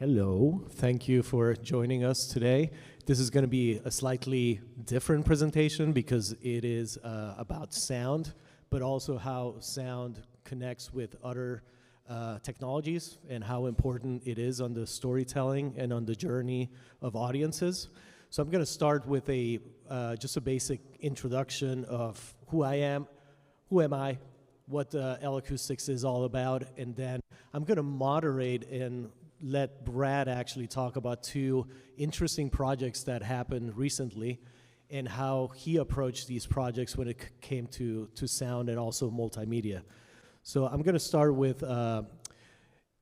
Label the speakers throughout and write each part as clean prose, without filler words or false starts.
Speaker 1: Hello, thank you for joining us today. This is going to be a slightly different presentation because it is about sound, but also how sound connects with other technologies and how important it is on the storytelling and on the journey of audiences. So I'm going to start with just a basic introduction of who I am, who am I, what L-Acoustics is all about, and then I'm going to moderate and let Brad actually talk about two interesting projects that happened recently and how he approached these projects when it came to sound and also multimedia. So I'm going to start with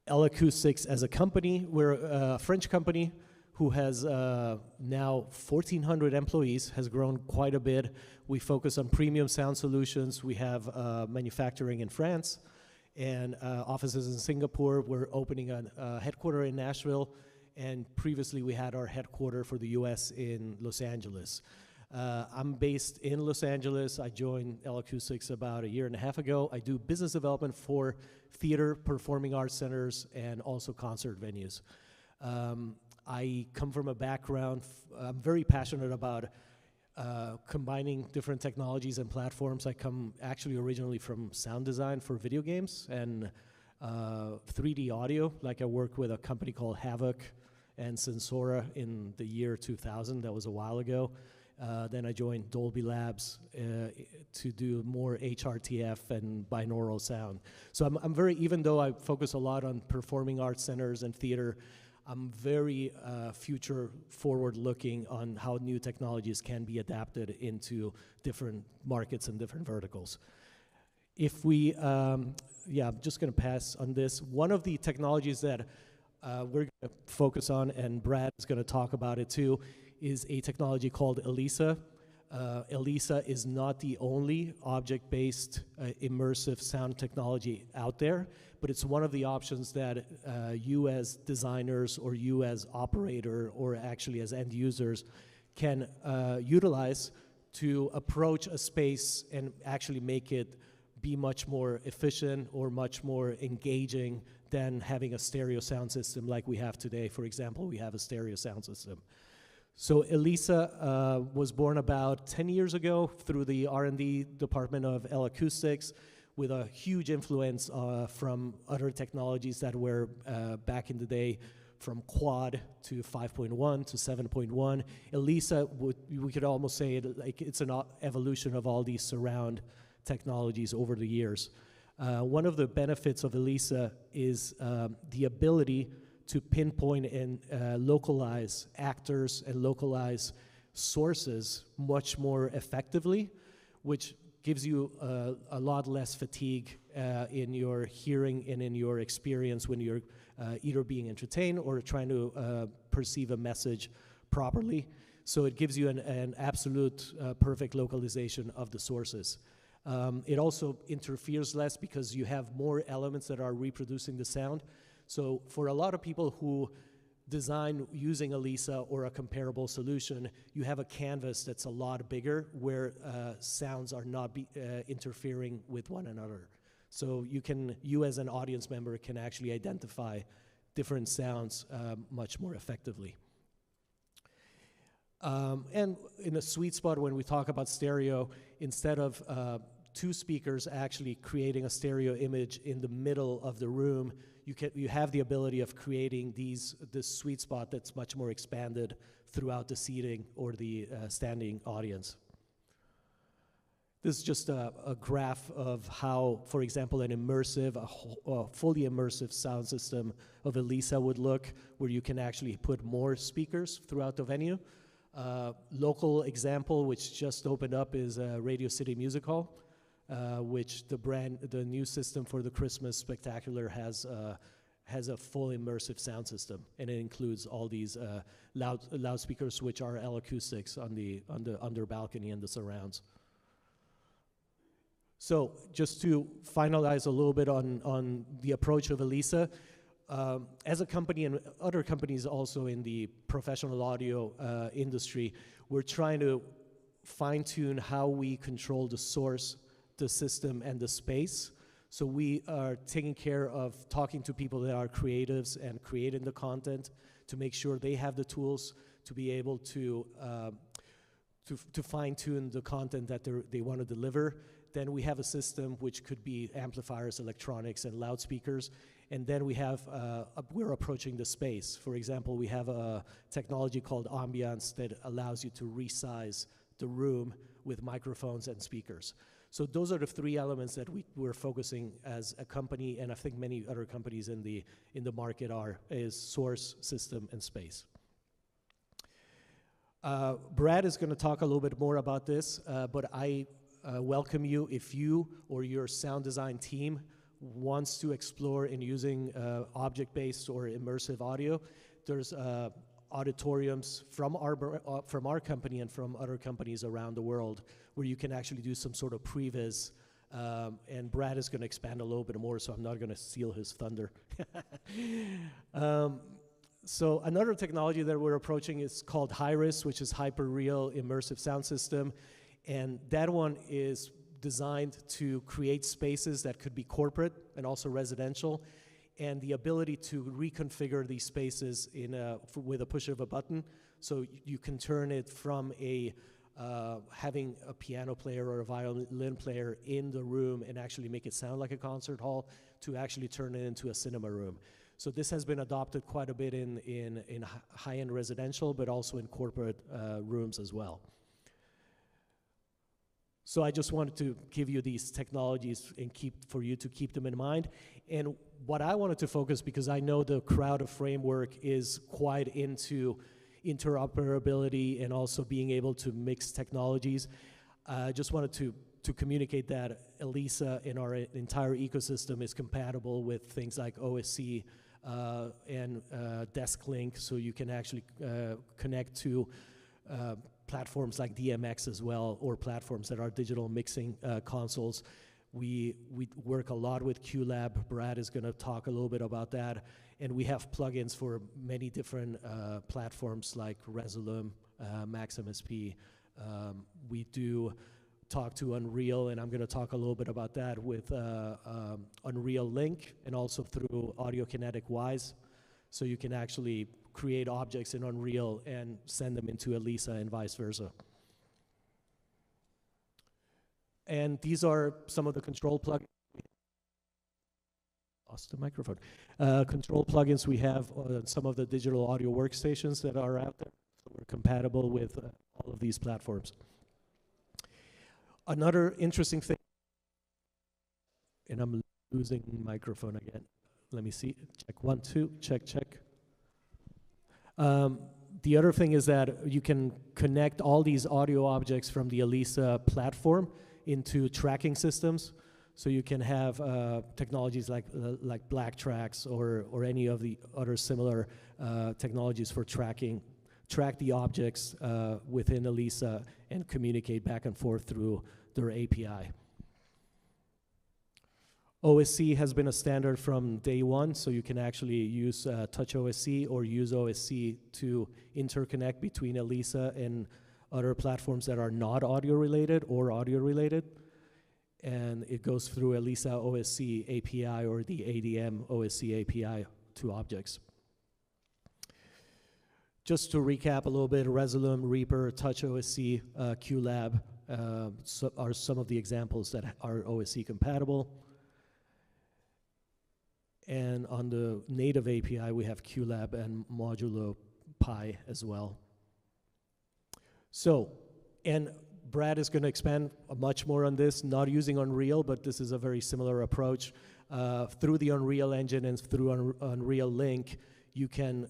Speaker 1: L-Acoustics as a company. We're a French company who has now 1,400 employees, has grown quite a bit. We focus on premium sound solutions. We have manufacturing in France and offices in Singapore. We're opening a headquarters in Nashville, and previously we had our headquarters for the US in Los Angeles. I'm based in Los Angeles. I joined L-Acoustics about 1.5 years ago. I do business development for theater, performing arts centers, and also concert venues. I come from a background, I'm very passionate about combining different technologies and platforms. I come actually originally from sound design for video games and 3D audio. Like I worked with a company called Havoc and Sensora in the year 2000. That was a while ago. Then I joined Dolby Labs to do more HRTF and binaural sound. So I'm very, even though I focus a lot on performing arts centers and theater, I'm very future forward looking on how new technologies can be adapted into different markets and different verticals. If we, I'm just going to pass on this. One of the technologies that we're going to focus on, and Brad is going to talk about it too, is a technology called ELISA. ELISA is not the only object-based immersive sound technology out there, but it's one of the options that you as designers or you as operator or actually as end users can utilize to approach a space and actually make it be much more efficient or much more engaging than having a stereo sound system like we have today. For example, we have a stereo sound system. So ELISA was born about 10 years ago through the R&D department of L-Acoustics with a huge influence from other technologies that were back in the day, from quad to 5.1 to 7.1. ELISA, we could almost say it's an evolution of all these surround technologies over the years. One of the benefits of ELISA is the ability to pinpoint and localize actors and localize sources much more effectively, which gives you a lot less fatigue in your hearing and in your experience when you're either being entertained or trying to perceive a message properly. So it gives you an absolute perfect localization of the sources. It also interferes less because you have more elements that are reproducing the sound. So for a lot of people who design using ELISA or a comparable solution, you have a canvas that's a lot bigger where sounds are not interfering with one another. So you as an audience member can actually identify different sounds much more effectively. And in a sweet spot when we talk about stereo, instead of two speakers actually creating a stereo image in the middle of the room, you have the ability of creating this sweet spot that's much more expanded throughout the seating or the standing audience. This is just a graph of how, for example, a fully immersive sound system of ELISA would look, where you can actually put more speakers throughout the venue. Local example, which just opened up, is Radio City Music Hall, which the new system for the Christmas Spectacular has a full immersive sound system, and it includes all these loudspeakers, which are L-Acoustics on the under balcony and the surrounds. So just to finalize a little bit on the approach of ELISA, as a company and other companies also in the professional audio industry, we're trying to fine-tune how we control the source, the system, and the space So we are taking care of talking to people that are creatives and creating the content to make sure they have the tools to be able to fine-tune the content that they want to deliver. Then we have a system which could be amplifiers, electronics, and loudspeakers. And then we have, we're approaching the space. For example, we have a technology called Ambiance that allows you to resize the room with microphones and speakers. So those are the three elements that we're focusing as a company, and I think many other companies in the market is source, system, and space. Brad is going to talk a little bit more about this, but I welcome you if you or your sound design team wants to explore in using object-based or immersive audio. There's auditoriums from our company and from other companies around the world where you can actually do some sort of previs. And Brad is going to expand a little bit more, so I'm not going to steal his thunder. So another technology that we're approaching is called HiRIS, which is Hyper-Real Immersive Sound System. And that one is designed to create spaces that could be corporate and also residential, and the ability to reconfigure these spaces with a push of a button. So you can turn it from having a piano player or a violin player in the room and actually make it sound like a concert hall to actually turn it into a cinema room. So this has been adopted quite a bit in high-end residential, but also in corporate rooms as well. So I just wanted to give you these technologies and for you to keep them in mind. And what I wanted to focus, because I know the crowd of Framework is quite into interoperability and also being able to mix technologies, I just wanted to communicate that Elisa in our entire ecosystem is compatible with things like OSC and DeskLink, so you can actually connect to platforms like DMX as well, or platforms that are digital mixing consoles. We work a lot with QLab. Brad is going to talk a little bit about that. And we have plugins for many different platforms like Resolume, Max MSP. We do talk to Unreal, and I'm going to talk a little bit about that with Unreal Link and also through Audiokinetic Wise. So you can actually create objects in Unreal and send them into Elisa and vice versa. And these are some of the control plugins. Lost the microphone. Control plugins we have on some of the digital audio workstations that are out there. So we're compatible with all of these platforms. Another interesting thing, and I'm losing microphone again. Let me see. Check 1, 2. Check, check. The other thing is that you can connect all these audio objects from the Elisa platform into tracking systems. So you can have technologies like Black Tracks or any of the other similar technologies for track the objects within Elisa and communicate back and forth through their API. OSC has been a standard from day one, so you can actually use Touch OSC or use OSC to interconnect between Elisa and other platforms that are not audio related or audio related. And it goes through Elisa OSC API or the ADM OSC API to objects. Just to recap a little bit, Resolume, Reaper, Touch OSC, QLab are some of the examples that are OSC compatible. And on the native API, we have QLab and Modulo Pi as well. So, and Brad is going to expand much more on this, not using Unreal, but this is a very similar approach. Through the Unreal Engine and through Unreal Link, you can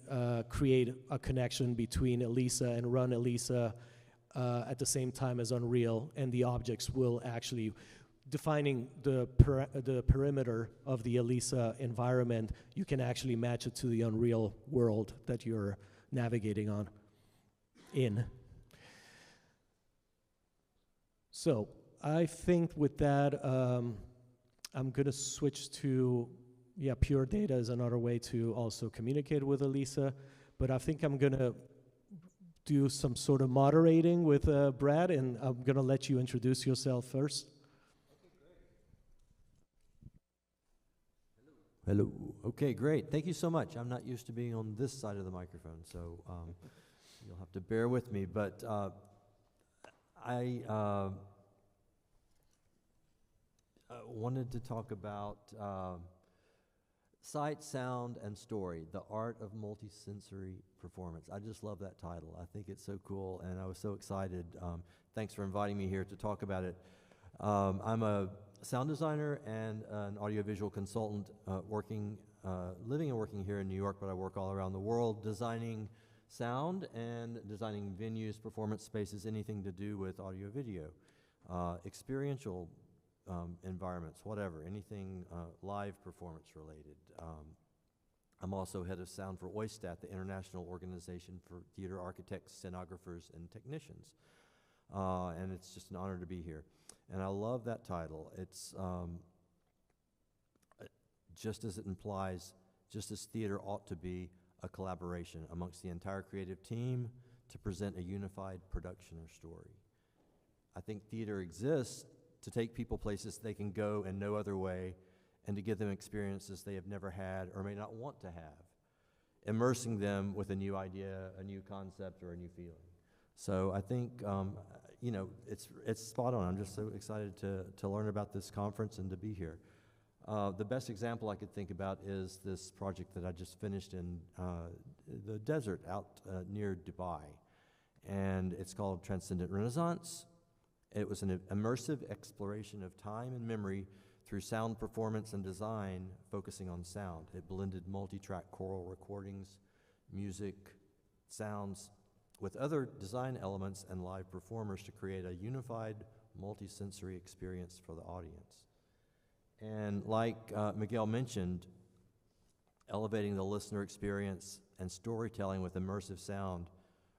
Speaker 1: create a connection between Elisa and run Elisa at the same time as Unreal, and the objects will actually, defining the perimeter of the Elisa environment, you can actually match it to the Unreal world that you're navigating in. So I think with that, I'm going to switch to, pure data is another way to also communicate with Elisa, but I think I'm going to do some sort of moderating with Brad, and I'm going to let you introduce yourself first.
Speaker 2: Hello. Okay, great. Thank you so much. I'm not used to being on this side of the microphone, so you'll have to bear with me. But I wanted to talk about sight, sound, and story, the art of multisensory performance. I just love that title. I think it's so cool, and I was so excited. Thanks for inviting me here to talk about it. I'm a sound designer and an audiovisual consultant living and working here in New York, but I work all around the world designing sound and designing venues, performance spaces, anything to do with audio-video, experiential environments, whatever, anything live performance related. I'm also head of sound for OISTAT, the International Organization for Theater Architects, Scenographers, and Technicians. And it's just an honor to be here. And I love that title. It's just as it implies, just as theater ought to be, a collaboration amongst the entire creative team to present a unified production or story. I think theater exists to take people places they can go in no other way and to give them experiences they have never had or may not want to have, immersing them with a new idea, a new concept, or a new feeling. So I think, you know, it's spot on. I'm just so excited to learn about this conference and to be here. The best example I could think about is this project that I just finished in the desert out near Dubai. And it's called Transcendent Renaissance. It was an immersive exploration of time and memory through sound performance and design, focusing on sound. It blended multi-track choral recordings, music, sounds, with other design elements and live performers to create a unified multi-sensory experience for the audience. And like Miguel mentioned, elevating the listener experience and storytelling with immersive sound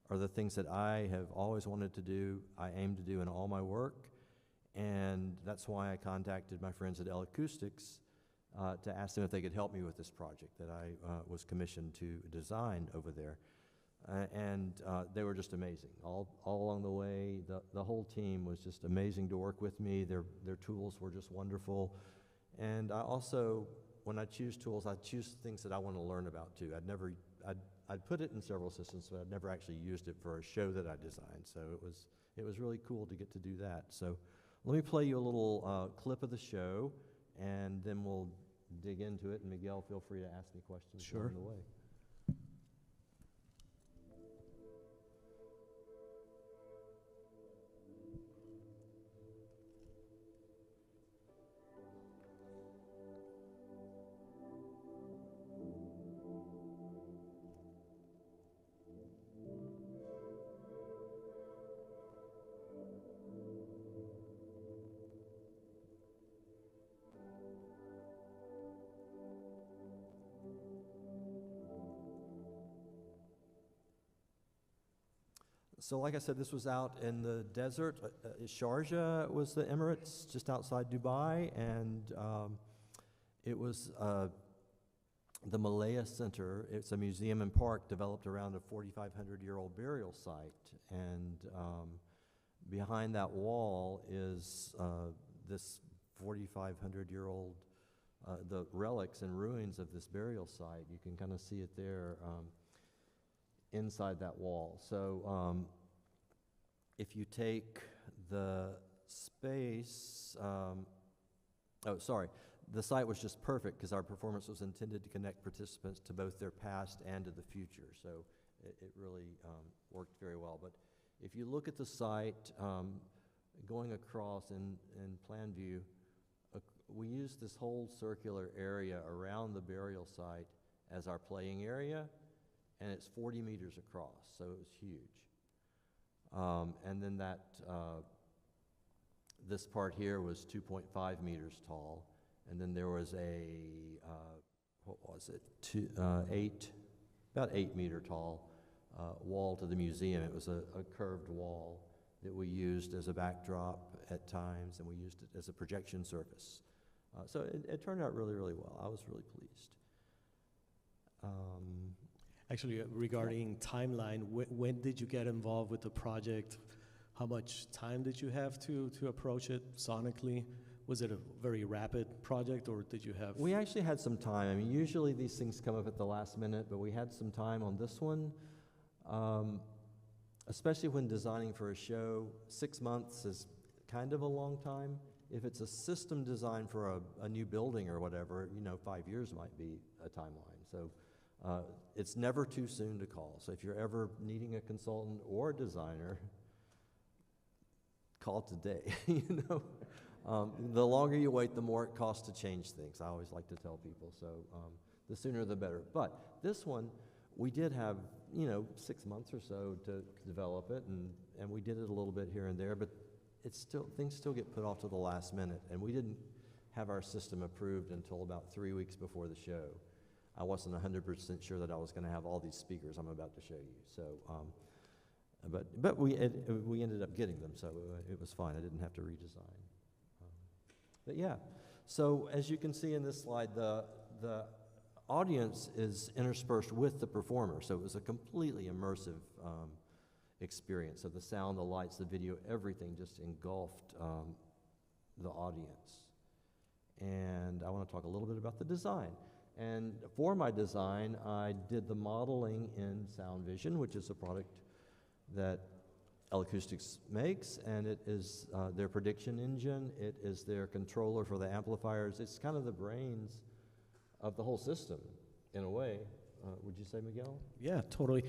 Speaker 2: are the things that I have always wanted to do, I aim to do in all my work, and that's why I contacted my friends at L-Acoustics to ask them if they could help me with this project that I was commissioned to design over there. And they were just amazing. All along the way, the whole team was just amazing to work with me. Their tools were just wonderful. And I also, when I choose tools, I choose things that I want to learn about too. I'd put it in several systems, but I'd never actually used it for a show that I designed. So it was really cool to get to do that. So let me play you a little clip of the show, and then we'll dig into it. And Miguel, feel free to ask me questions along the way. So like I said, this was out in the desert. Sharjah was the Emirates, just outside Dubai, and it was the Malaya Center. It's a museum and park developed around a 4,500-year-old burial site, and behind that wall is this 4,500-year-old, the relics and ruins of this burial site. You can kind of see it there inside that wall. So if you take the space, the site was just perfect because our performance was intended to connect participants to both their past and to the future. So it really worked very well. But if you look at the site, going across in plan view, we used this whole circular area around the burial site as our playing area, and it's 40 meters across, so it was huge. And then this part here was 2.5 meters tall, and then there was about 8 meter tall wall to the museum. It was a curved wall that we used as a backdrop at times, and we used it as a projection surface. So it turned out really, really well. I was really pleased.
Speaker 1: Actually, regarding timeline, when did you get involved with the project? How much time did you have to approach it sonically? Was it a very rapid project, or did you have?
Speaker 2: We actually had some time. I mean, usually these things come up at the last minute, but we had some time on this one. Especially when designing for a show, 6 months is kind of a long time. If it's a system design for a new building or whatever, 5 years might be a timeline. So it's never too soon to call. So if you're ever needing a consultant or a designer, call today. The longer you wait, the more it costs to change things. I always like to tell people. So the sooner the better. But this one, we did have 6 months or so to develop it, and we did it a little bit here and there, but things still get put off to the last minute, and we didn't have our system approved until about 3 weeks before the show. I wasn't 100% sure that I was going to have all these speakers I'm about to show you. So, but we ended up getting them, so it was fine. I didn't have to redesign. But yeah, so as you can see in this slide, the audience is interspersed with the performer, so it was a completely immersive experience. So the sound, the lights, the video, everything just engulfed the audience. And I want to talk a little bit about the design. And for my design, I did the modeling in Sound Vision, which is a product that L-Acoustics makes, and it is their prediction engine. It is their controller for the amplifiers. It's kind of the brains of the whole system, in a way. Would you say, Miguel?
Speaker 1: Yeah, totally.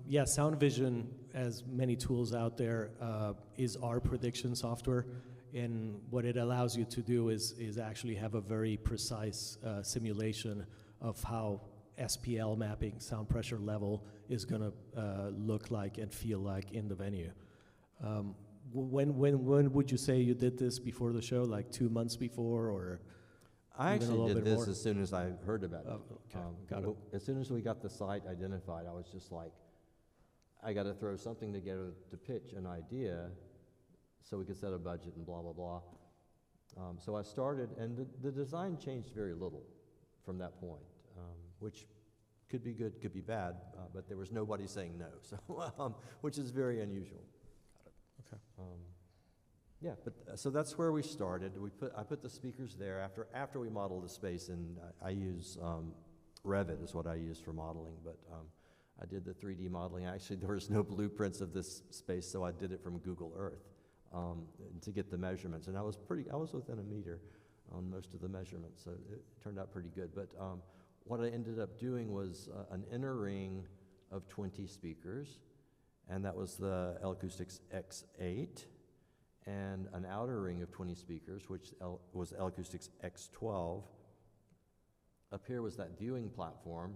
Speaker 1: Yeah, Sound Vision, as many tools out there, is our prediction software. And what it allows you to do is actually have a very precise simulation of how SPL mapping, sound pressure level, is going to look like and feel like in the venue. When would you say you did this before the show? Like 2 months before, or?
Speaker 2: I actually did this as soon as I heard about it.
Speaker 1: Okay, got it.
Speaker 2: As soon as we got the site identified, I was just like, I got to throw something together to pitch an idea so we could set a budget and blah, blah, blah. So I started, and the design changed very little from that point, which could be good, could be bad, but there was nobody saying no, so which is very unusual.
Speaker 1: Got it. Okay.
Speaker 2: Yeah, but so that's where we started. I put the speakers there after we modeled the space, and I use Revit is what I use for modeling, but I did the 3D modeling. Actually, there was no blueprints of this space, so I did it from Google Earth to get the measurements, and I was within a meter on most of the measurements, so it turned out pretty good. But what I ended up doing was an inner ring of 20 speakers, and that was the L-Acoustics X8. And an outer ring of 20 speakers, which was L-Acoustics X12. Up here was that viewing platform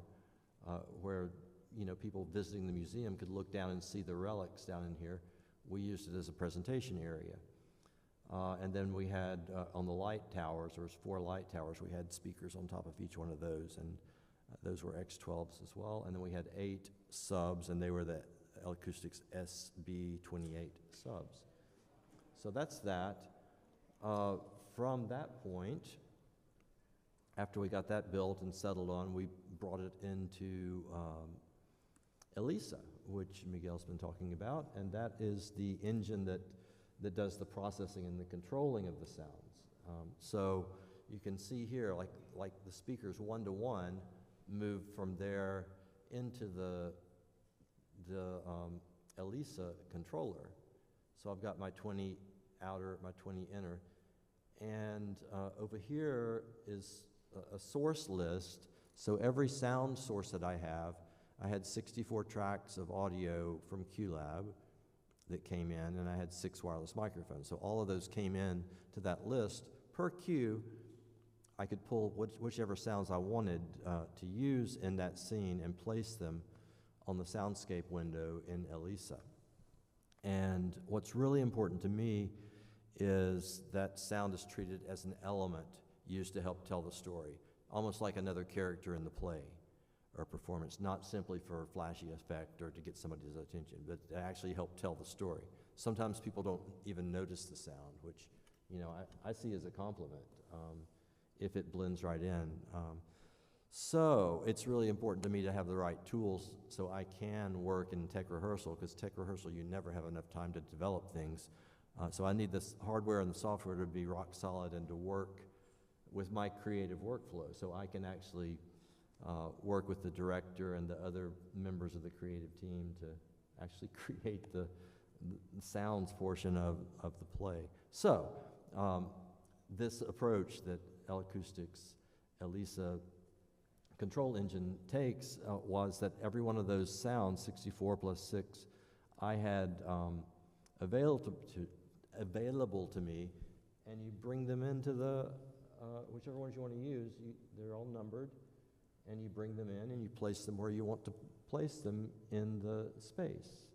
Speaker 2: where people visiting the museum could look down and see the relics down in here. We used it as a presentation area. And then we had, on the light towers, there was 4 light towers, we had speakers on top of each one of those, and those were X12s as well. And then we had 8 subs, and they were the L-Acoustics SB28 subs. So that's that. From that point, after we got that built and settled on, we brought it into Elisa, which Miguel's been talking about, and that is the engine that does the processing and the controlling of the sounds. So you can see here, like the speakers one-to-one move from there into the Elisa controller. So I've got my 20 outer, my 20 inner, and over here is a source list. So every sound source that I had 64 tracks of audio from QLab that came in, and I had 6 wireless microphones. So all of those came in to that list. Per cue, I could pull whichever sounds I wanted to use in that scene and place them on the soundscape window in Elisa. And what's really important to me is that sound is treated as an element used to help tell the story, almost like another character in the play or performance, not simply for flashy effect or to get somebody's attention, but to actually help tell the story. Sometimes people don't even notice the sound, which I see as a compliment if it blends right in. So it's really important to me to have the right tools so I can work in tech rehearsal, because tech rehearsal, you never have enough time to develop things. So I need this hardware and the software to be rock solid and to work with my creative workflow, so I can actually work with the director and the other members of the creative team to actually create the sounds portion of the play. So this approach that L-Acoustics, Elisa control engine takes was that every one of those sounds, 64 plus 6, I had available to me, and you bring them into the, whichever ones you want to use, they're all numbered, and you bring them in and you place them where you want to place them in the space.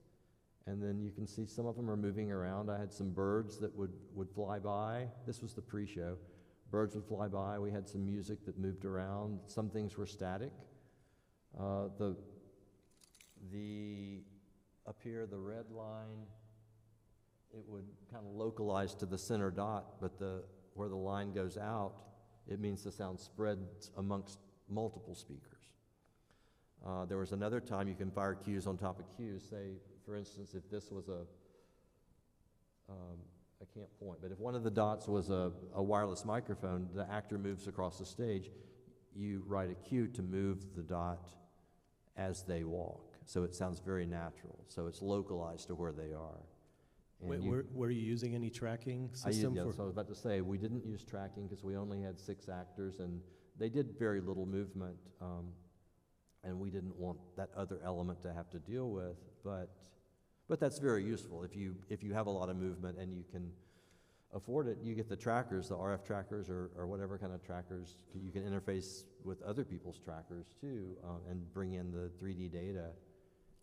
Speaker 2: And then you can see some of them are moving around. I had some birds that would fly by. This was the pre-show. Birds would fly by. We had some music that moved around. Some things were static. Up here, the red line, it would kind of localize to the center dot, but where the line goes out, it means the sound spreads amongst multiple speakers. There was another time you can fire cues on top of cues. Say, for instance, if this was I can't point, but if one of the dots was a wireless microphone, the actor moves across the stage, you write a cue to move the dot as they walk. So it sounds very natural. So it's localized to where they are. And
Speaker 1: were you using any tracking system?
Speaker 2: So I was about to say, we didn't use tracking because we only had 6 actors, and they did very little movement, and we didn't want that other element to have to deal with. But that's very useful. If you have a lot of movement and you can afford it, you get the trackers, the RF trackers or whatever kind of trackers. You can interface with other people's trackers too, and bring in the 3D data.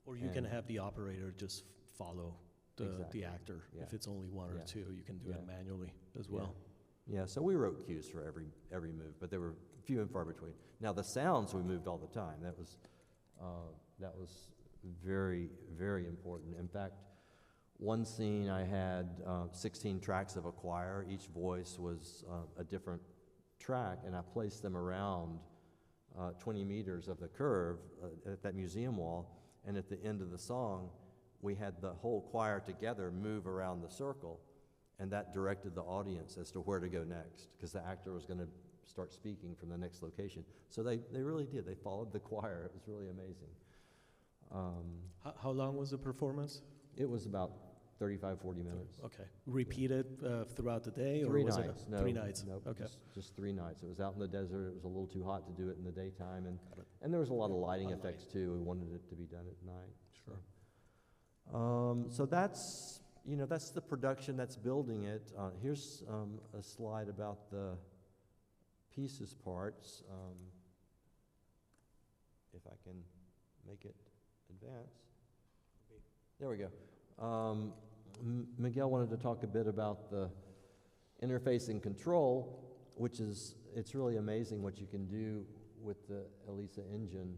Speaker 1: Or you can have the operator just follow
Speaker 2: Exactly.
Speaker 1: the actor.
Speaker 2: Yeah.
Speaker 1: If it's only one or two, you can do it manually as well.
Speaker 2: Yeah, so we wrote cues for every move, but they were few and far between. Now the sounds we moved all the time. That was very, very important. In fact, one scene I had 16 tracks of a choir. Each voice was a different track, and I placed them around 20 meters of the curve at that museum wall. And at the end of the song, we had the whole choir together move around the circle, and that directed the audience as to where to go next, because the actor was going to start speaking from the next location. So they really did. They followed the choir. It was really amazing.
Speaker 1: How long was the performance?
Speaker 2: It was about 35, 40 minutes.
Speaker 1: Okay. Repeated throughout the day? Or
Speaker 2: 3
Speaker 1: was
Speaker 2: nights.
Speaker 1: it
Speaker 2: No,
Speaker 1: 3 nights?
Speaker 2: Nope,
Speaker 1: Okay.
Speaker 2: just 3 nights. It was out in the desert. It was a little too hot to do it in the daytime, and there was a lot of lighting effects too. We wanted it to be done at night.
Speaker 1: Sure.
Speaker 2: So that's the production that's building it. Here's a slide about the pieces parts. If I can make it advance. There we go. Miguel wanted to talk a bit about the interface and control, it's really amazing what you can do with the Elisa engine.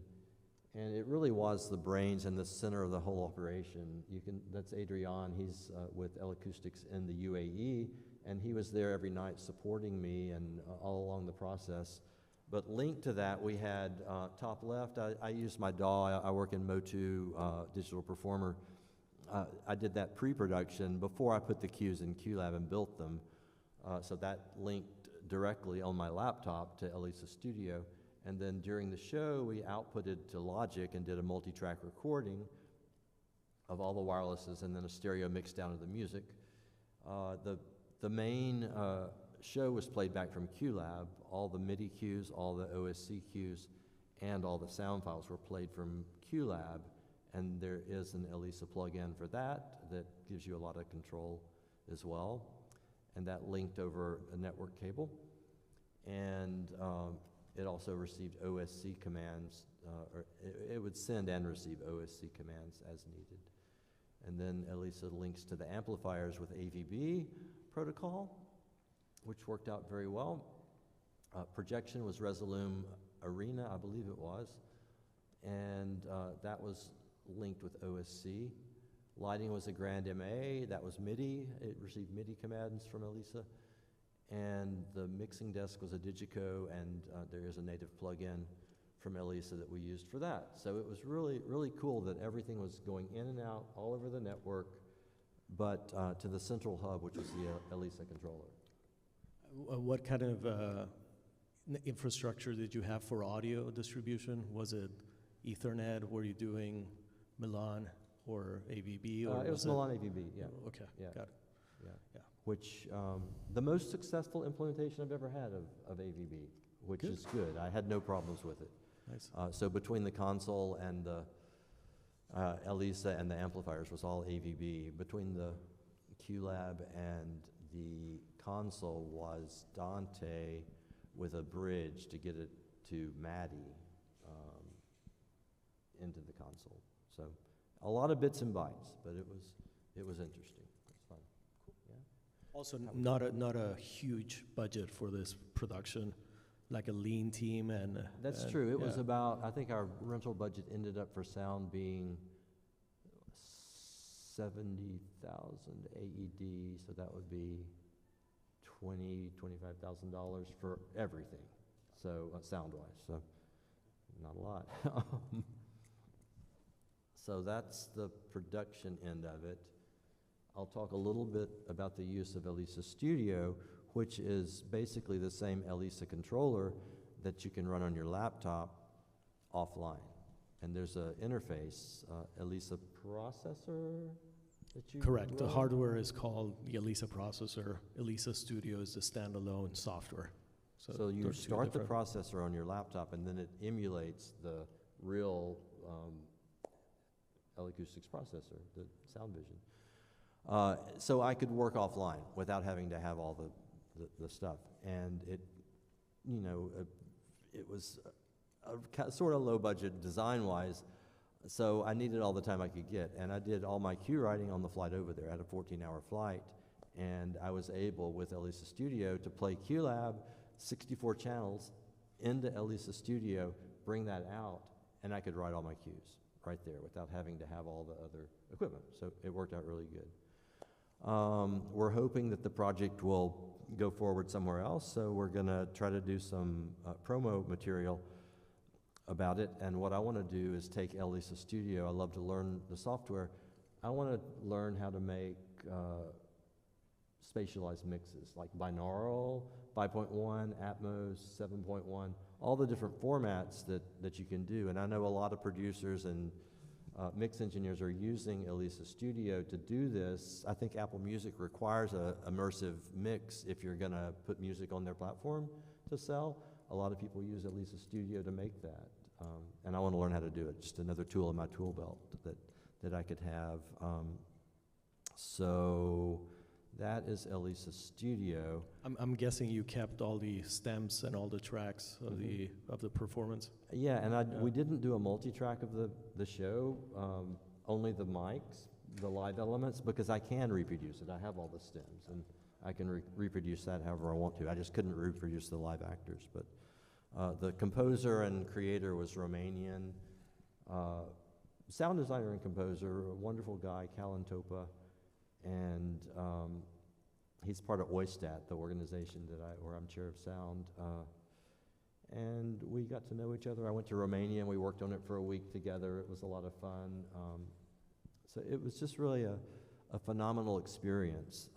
Speaker 2: And it really was the brains and the center of the whole operation. That's Adrian, he's with L-Acoustics in the UAE, and he was there every night supporting me and all along the process. But linked to that, we had top left, I used my DAW, I work in Motu, Digital Performer. I did that pre-production before I put the cues in QLab and built them. So that linked directly on my laptop to Elisa Studio. And then during the show, we outputted to Logic and did a multi-track recording of all the wirelesses and then a stereo mix down of the music. The main show was played back from QLab. All the MIDI cues, all the OSC cues, and all the sound files were played from QLab. And there is an Elisa plugin for that gives you a lot of control as well. And that linked over a network cable. And it also received OSC commands, or it would send and receive OSC commands as needed. And then Elisa links to the amplifiers with AVB protocol, which worked out very well. Projection was Resolume Arena, I believe it was. And that was linked with OSC. Lighting was a Grand MA, that was MIDI. It received MIDI commands from Elisa. And the mixing desk was a Digico, and there is a native plugin from Elisa that we used for that. So it was really, really cool that everything was going in and out all over the network but to the central hub, which is the Elisa controller.
Speaker 1: What kind of infrastructure did you have for audio distribution? Was it Ethernet? Were you doing Milan or AVB? Or
Speaker 2: It was Milan AVB, yeah.
Speaker 1: Okay,
Speaker 2: Yeah.
Speaker 1: got it.
Speaker 2: Yeah.
Speaker 1: Yeah.
Speaker 2: Which, the most successful implementation I've ever had of AVB, which
Speaker 1: Good.
Speaker 2: is good. I had no problems with it.
Speaker 1: Nice.
Speaker 2: So between the console and the Elisa and the amplifiers was all AVB. Between the QLab and the console was Dante with a bridge to get it to Maddie into the console. So a lot of bits and bytes, but it was interesting. It was fun. Cool. Yeah.
Speaker 1: Also, not a huge budget for this production, like a lean team and.
Speaker 2: That's
Speaker 1: and-
Speaker 2: true. It was
Speaker 1: yeah.
Speaker 2: about, I think our rental budget ended up for sound being 70,000 AED, so that would be $25,000 for everything. So sound-wise, so not a lot. So that's the production end of it. I'll talk a little bit about the use of Elisa Studio, which is basically the same Elisa controller that you can run on your laptop offline. And there's an interface, Elisa processor that you
Speaker 1: Correct. The
Speaker 2: run?
Speaker 1: hardware is called the Elisa processor. Elisa Studio is the standalone software.
Speaker 2: So you
Speaker 1: they're two
Speaker 2: start the
Speaker 1: different-
Speaker 2: processor on your laptop, and then it emulates the real L-Acoustics processor, the sound vision. So I could work offline without having to have all the stuff. And it, you know, it was sort of low budget design-wise, so I needed all the time I could get. And I did all my cue writing on the flight over there. I had a 14-hour flight, and I was able, with Elisa Studio, to play QLab, 64 channels, into Elisa Studio, bring that out, and I could write all my cues right there without having to have all the other equipment. So it worked out really good. We're hoping that the project will go forward somewhere else, so we're going to try to do some promo material about it. And what I want to do is take Elisa Studio. I love to learn the software. I want to learn how to make spatialized mixes, like binaural, 5.1, Atmos, 7.1, all the different formats that you can do. And I know a lot of producers and mix engineers are using Elisa Studio to do this. I think Apple Music requires a immersive mix if you're going to put music on their platform to sell. A lot of people use Elisa Studio to make that. And I want to learn how to do it. Just another tool in my tool belt that I could have. So that is Elisa Studio.
Speaker 1: I'm guessing you kept all the stems and all the tracks of the performance.
Speaker 2: Yeah, and we didn't do a multi-track of the show, only the mics, the live elements, because I can reproduce it. I have all the stems, and I can reproduce that however I want to. I just couldn't reproduce the live actors. But the composer and creator was Romanian. Sound designer and composer, a wonderful guy, Callan Topa, and he's part of OISTAT, the organization where I'm chair of sound. And we got to know each other. I went to Romania and we worked on it for a week together. It was a lot of fun. So it was just really a phenomenal experience.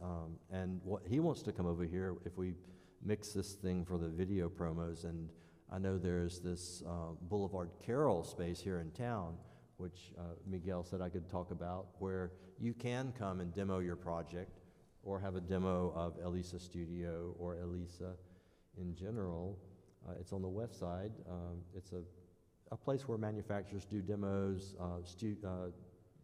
Speaker 2: And he wants to come over here if we mix this thing for the video promos. And I know there's this Boulevard Carroll space here in town, which Miguel said I could talk about, where you can come and demo your project or have a demo of Elisa Studio or Elisa in general. It's on the west side. It's a place where manufacturers do demos,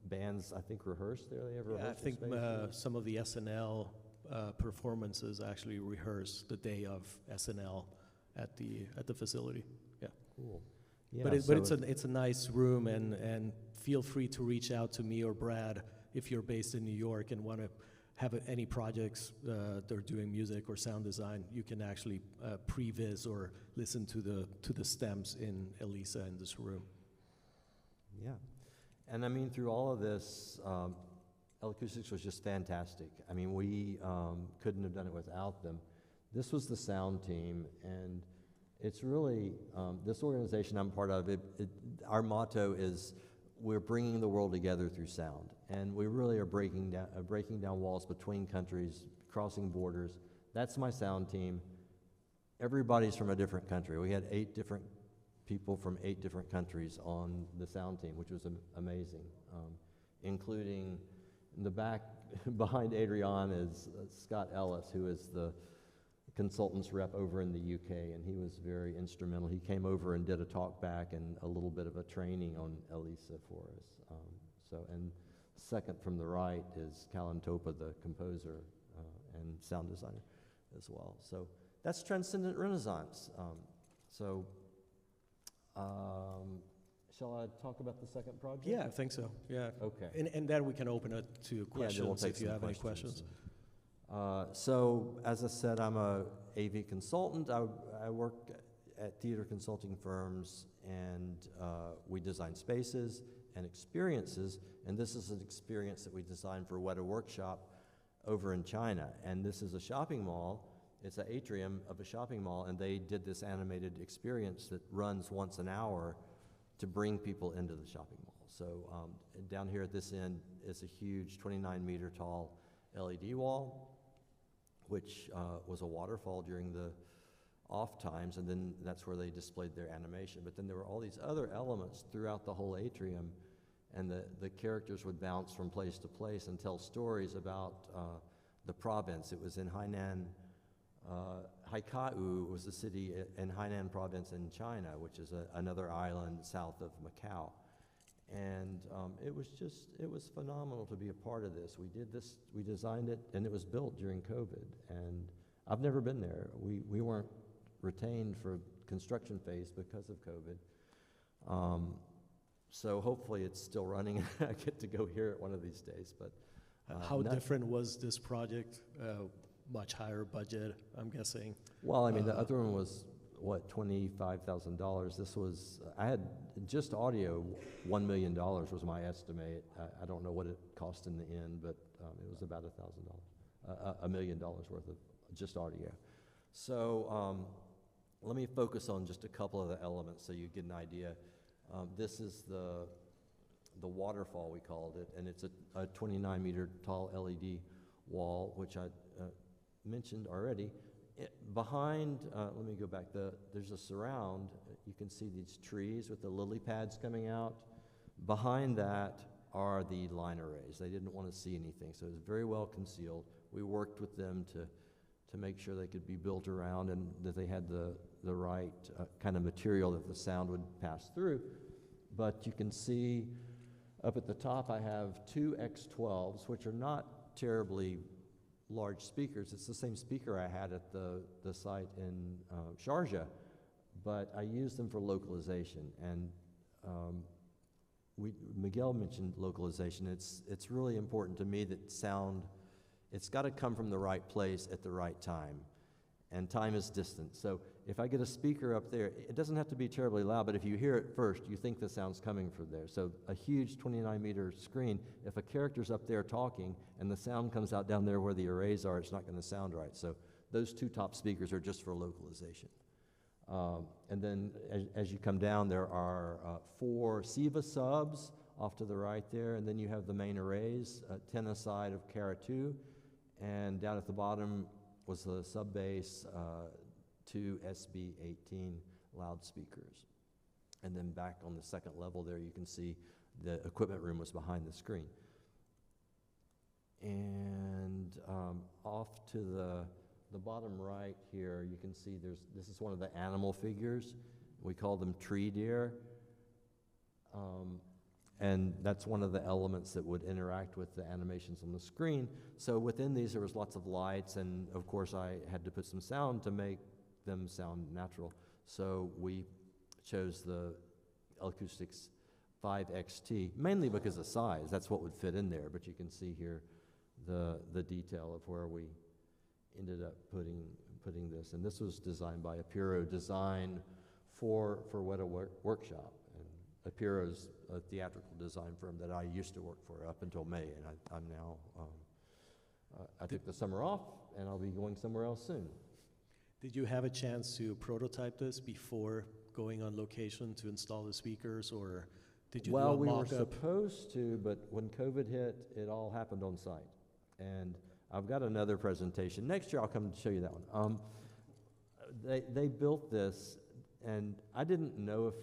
Speaker 2: bands, I think, rehearse there. They have a rehearsal
Speaker 1: I think
Speaker 2: space?
Speaker 1: some of the SNL performances actually rehearse the day of SNL at the facility. Yeah.
Speaker 2: Cool. Yeah,
Speaker 1: But
Speaker 2: so
Speaker 1: it's a nice room, and feel free to reach out to me or Brad if you're based in New York and want to have any projects they're doing music or sound design. You can actually pre-vis or listen to the stems in Elisa in this room.
Speaker 2: Yeah. And I mean, through all of this, L-Acoustics was just fantastic. I mean, we couldn't have done it without them. This was the sound team, and it's really, this organization I'm part of, our motto is we're bringing the world together through sound. And we really are breaking down walls between countries, crossing borders. That's my sound team. Everybody's from a different country. We had 8 different people from 8 different countries on the sound team, which was amazing, including in the back behind Adrian is Scott Ellis, who is the consultants rep over in the UK, and he was very instrumental. He came over and did a talk back and a little bit of a training on Elisa for us. And second from the right is Callan Topa, the composer and sound designer as well. So that's Transcendent Renaissance. Shall I talk about the second project?
Speaker 1: Yeah, I think so. Yeah.
Speaker 2: Okay.
Speaker 1: And then we can open it to questions
Speaker 2: we'll take
Speaker 1: if you
Speaker 2: some
Speaker 1: have any questions.
Speaker 2: So, as I said, I'm a AV consultant. I work at theater consulting firms, and we design spaces and experiences. And this is an experience that we designed for Weta Workshop over in China. And this is a shopping mall. It's an atrium of a shopping mall, and they did this animated experience that runs once an hour to bring people into the shopping mall. So down here at this end is a huge 29-meter tall LED wall, which was a waterfall during the off times, and then that's where they displayed their animation. But then there were all these other elements throughout the whole atrium, and the characters would bounce from place to place and tell stories about the province. It was in Hainan. Haikau was a city in Hainan province in China, which is another island south of Macau. And it was phenomenal to be a part of this. We designed it, and it was built during COVID. And I've never been there. We weren't retained for construction phase because of COVID. So hopefully it's still running, and I get to go here at one of these days. But
Speaker 1: how different was this project? Much higher budget, I'm guessing.
Speaker 2: Well, I mean, the other one was, what, $25,000. This was, I had just audio, $1 million was my estimate. I don't know what it cost in the end, but it was about $1 million worth of just audio. So let me focus on just a couple of the elements so you get an idea. This is the waterfall, we called it, and it's a 29-meter tall LED wall, which I mentioned already. Behind, let me go back, there's a surround. You can see these trees with the lily pads coming out. Behind that are the line arrays. They didn't want to see anything, so it was very well concealed. We worked with them to make sure they could be built around and that they had the right kind of material that the sound would pass through. But you can see up at the top I have 2 X12s, which are not terribly large speakers. It's the same speaker I had at the site in Sharjah, but I used them for localization. And Miguel mentioned localization. It's really important to me that sound, it's got to come from the right place at the right time, and time is distance. So if I get a speaker up there, it doesn't have to be terribly loud, but if you hear it first, you think the sound's coming from there. So a huge 29-meter screen, if a character's up there talking and the sound comes out down there where the arrays are, it's not going to sound right. So those 2 top speakers are just for localization. And then as you come down, there are 4 SIVA subs off to the right there, and then you have the main arrays, 10 aside of Cara 2, and down at the bottom was the sub bass, 2 SB18 loudspeakers. And then back on the second level there, you can see the equipment room was behind the screen. And off to the bottom right here, you can see this is one of the animal figures. We call them tree deer. And that's one of the elements that would interact with the animations on the screen. So within these, there was lots of lights, and of course I had to put some sound to make them sound natural. So we chose the L-Acoustics 5XT, mainly because of size. That's what would fit in there, but you can see here the detail of where we ended up putting this. And this was designed by Apiro Design for Weta Workshop. And Apiro's a theatrical design firm that I used to work for up until May, and I'm now, I took the summer off, and I'll be going somewhere else soon.
Speaker 1: Did you have a chance to prototype this before going on location to install the speakers, or Did you
Speaker 2: Well,
Speaker 1: do a
Speaker 2: we were
Speaker 1: mock-up?
Speaker 2: supposed to, but when COVID hit, it all happened on site. And I've got another presentation. Next year, I'll come and show you that one. They built this, and I didn't know if,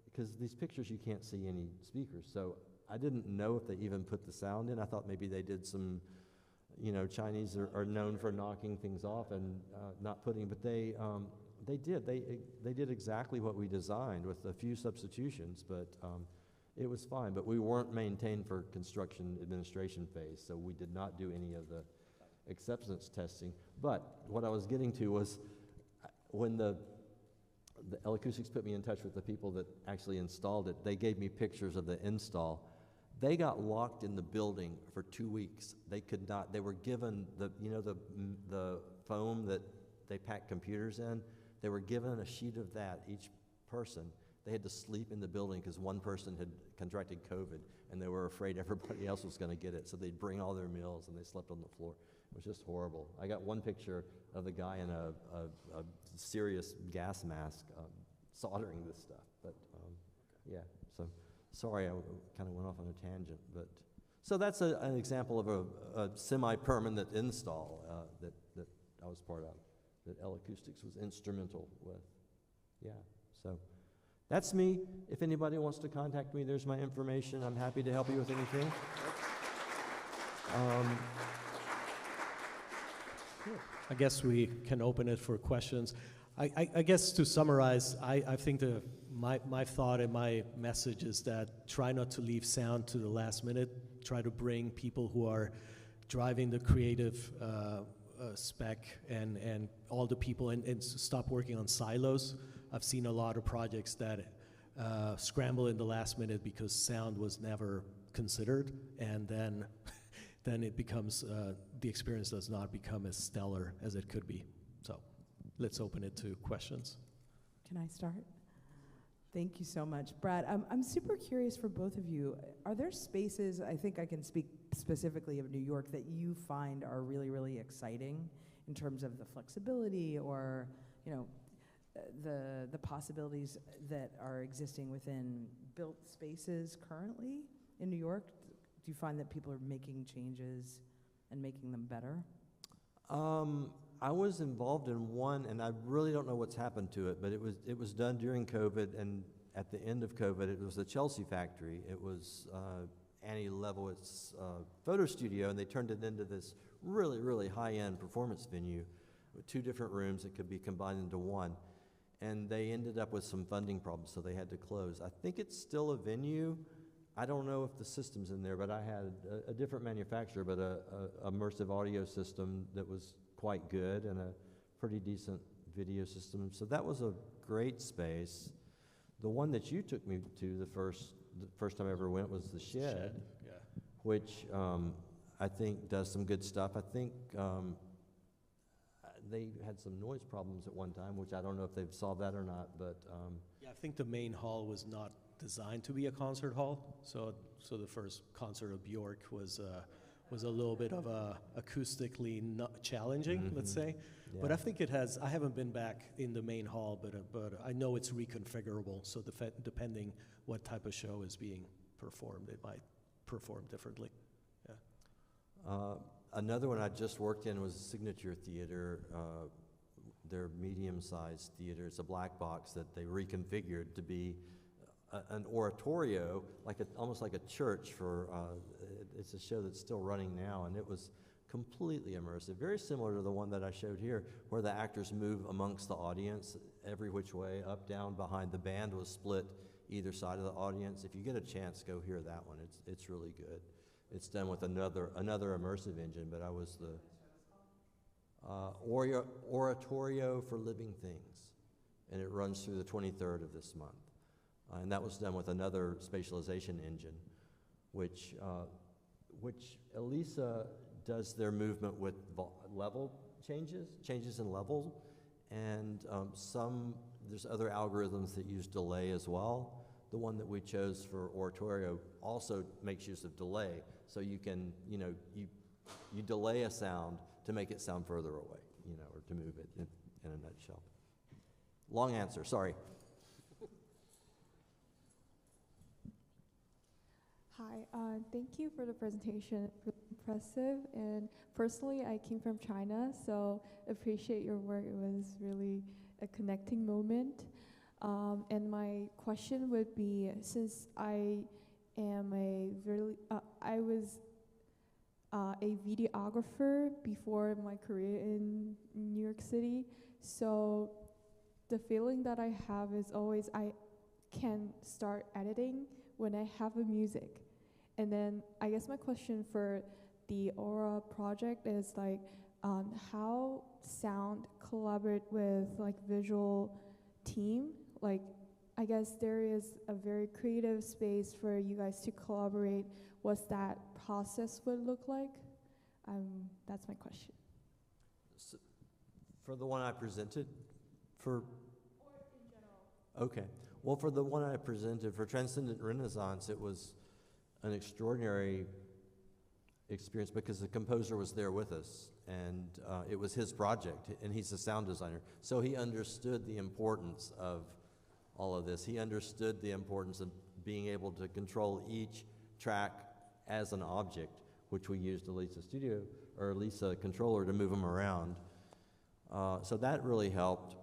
Speaker 2: because these pictures you can't see any speakers, so I didn't know if they even put the sound in. I thought maybe they did some, you know, Chinese are known for knocking things off and not putting, but they did. They did exactly what we designed with a few substitutions, but it was fine. But we weren't maintained for construction administration phase, so we did not do any of the acceptance testing. But what I was getting to was when the L-Acoustics put me in touch with the people that actually installed it, they gave me pictures of the install. They got locked in the building for 2 weeks. They could not, they were given the, you know, the foam that they pack computers in, they were given a sheet of that, each person. They had to sleep in the building because one person had contracted COVID and they were afraid everybody else was going to get it. So they'd bring all their meals and they slept on the floor. It was just horrible. I got one picture of the guy in a serious gas mask soldering this stuff. But yeah, so sorry I kind of went off on a tangent. But so that's an example of a semi-permanent install that I was part of, that L-Acoustics was instrumental with. Yeah, so that's me. If anybody wants to contact me, there's my information. I'm happy to help you with anything.
Speaker 1: I guess we can open it for questions. I guess to summarize, I think my thought and my message is that try not to leave sound to the last minute. Try to bring people who are driving the creative spec and all the people and stop working on silos. I've seen a lot of projects that scramble in the last minute because sound was never considered, and then it becomes, the experience does not become as stellar as it could be. So let's open it to questions.
Speaker 3: Can I start? Thank you so much. Brad, I'm super curious for both of you. Are there spaces, I think I can speak specifically of New York, that you find are really, really exciting in terms of the flexibility or, you know, the possibilities that are existing within built spaces currently in New York? Do you find that people are making changes and making them better?
Speaker 2: I was involved in one, and I really don't know what's happened to it, but it was done during COVID, and at the end of COVID, it was the Chelsea factory. It was Annie Leibovitz photo studio, and they turned it into this really, really high-end performance venue with 2 different rooms that could be combined into one. And they ended up with some funding problems, so they had to close. I think it's still a venue. I don't know if the system's in there, but I had a different manufacturer, but a immersive audio system that was quite good and a pretty decent video system. So that was a great space. The one that you took me to the first time I ever went was the Shed,
Speaker 1: Yeah.
Speaker 2: which I think does some good stuff. I think they had some noise problems at one time, which I don't know if they've solved that or not, but
Speaker 1: Yeah, I think the main hall was not designed to be a concert hall, so the first concert of Bjork was a little bit of a acoustically not challenging, let's say.
Speaker 2: yeah.
Speaker 1: But I think it has. I haven't been back in the main hall, but I know it's reconfigurable. So depending what type of show is being performed, it might perform differently. Yeah.
Speaker 2: Another one I just worked in was Signature Theater. Their medium-sized theater. It's a black box that they reconfigured to be an oratorio, almost like a church for, it's a show that's still running now, and it was completely immersive, very similar to the one that I showed here, where the actors move amongst the audience every which way, up, down, behind. The band was split either side of the audience. If you get a chance, go hear that one. It's really good. It's done with another immersive engine, but I was the Oratorio for Living Things, and it runs through the 23rd of this month. And that was done with another spatialization engine, which Elisa does their movement with level changes in level, and there's other algorithms that use delay as well. The one that we chose for Oratorio also makes use of delay, so you can, you delay a sound to make it sound further away, or to move it in a nutshell. Long answer, sorry.
Speaker 4: Hi, thank you for the presentation. Really impressive. And personally, I came from China, so appreciate your work. It was really a connecting moment. And my question would be, since I am I was a videographer before my career in New York City, so the feeling that I have is always I can start editing when I have a music. And then I guess my question for the Aura project is like how sound collaborate with like visual team. Like I guess there is a very creative space for you guys to collaborate. What's that process would look like? That's my question.
Speaker 2: So for the one I presented, for?
Speaker 4: Or in general.
Speaker 2: Okay. Well, for the one I presented, for Transcendent Renaissance, it was an extraordinary experience because the composer was there with us, and it was his project, and he's a sound designer. So he understood the importance of all of this. He understood the importance of being able to control each track as an object, which we used a Lisa controller to move them around. So that really helped.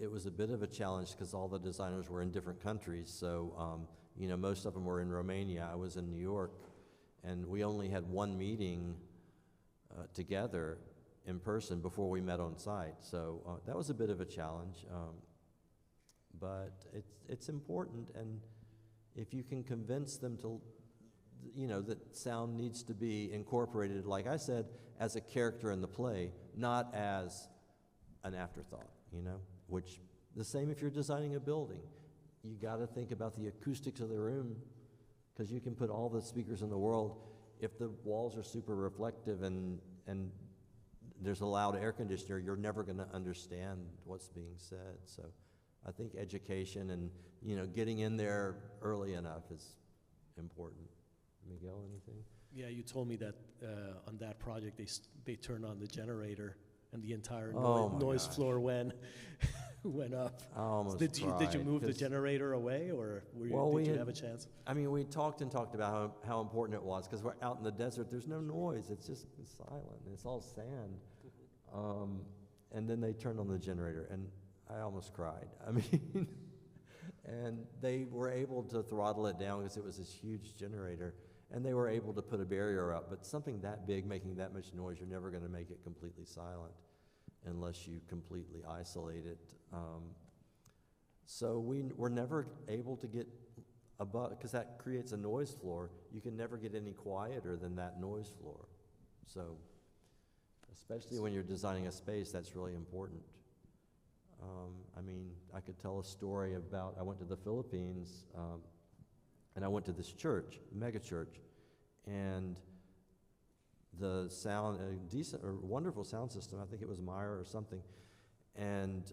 Speaker 2: It was a bit of a challenge because all the designers were in different countries. So, you know, most of them were in Romania. I was in New York, and we only had one meeting together in person before we met on site. So that was a bit of a challenge, but it's important. And if you can convince them to, you know, that sound needs to be incorporated, like I said, as a character in the play, not as an afterthought, you know, which the same if you're designing a building. You got to think about the acoustics of the room, because you can put all the speakers in the world. If the walls are super reflective and there's a loud air conditioner, you're never going to understand what's being said. So I think education and, you know, getting in there early enough is important. Miguel, anything?
Speaker 1: Yeah, you told me that on that project they turned on the generator and the entire noise
Speaker 2: gosh.
Speaker 1: floor went up.
Speaker 2: I almost
Speaker 1: Did you
Speaker 2: cried,
Speaker 1: move the
Speaker 2: 'cause-
Speaker 1: generator away, or did you have a chance?
Speaker 2: I mean, we talked about how important it was, because we're out in the desert. There's no noise. It's just silent. It's all sand. And then they turned on the generator, and I almost cried. I mean, and they were able to throttle it down because it was this huge generator, and they were able to put a barrier up. But something that big, making that much noise, you're never going to make it completely silent unless you completely isolate it. So we were never able to get above, because that creates a noise floor. You can never get any quieter than that noise floor. So especially when you're designing a space, that's really important. I mean, I could tell a story about, I went to the Philippines, and I went to this church, mega church, and the sound, a decent or wonderful sound system, I think it was Meyer or something, and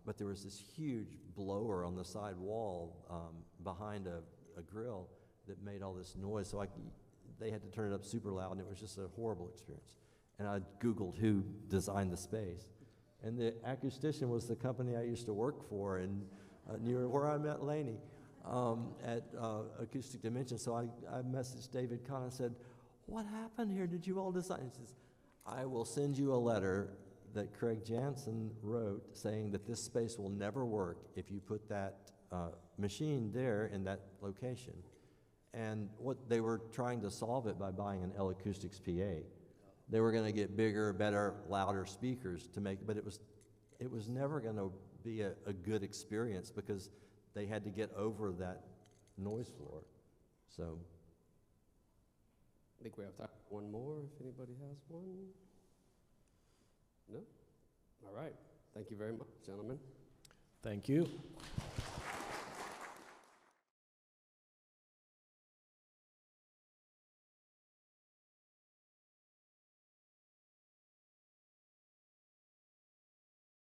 Speaker 2: but there was this huge blower on the side wall behind a grill that made all this noise, so they had to turn it up super loud, and it was just a horrible experience. And I Googled who designed the space, and the acoustician was the company I used to work for in New York, where I met Lainey at Acoustic Dimension. So I messaged David Kahn and said, "What happened here? Did you all design?" He says, "I will send you a letter that Craig Jansen wrote saying that this space will never work if you put that machine there in that location." And what they were trying to solve it by buying an L-Acoustics PA. They were going to get bigger, better, louder speakers to make, but it was never going to be a good experience because they had to get over that noise floor. So
Speaker 5: I think we have time for one more, if anybody has one. No? All right. Thank you very much, gentlemen.
Speaker 1: Thank you.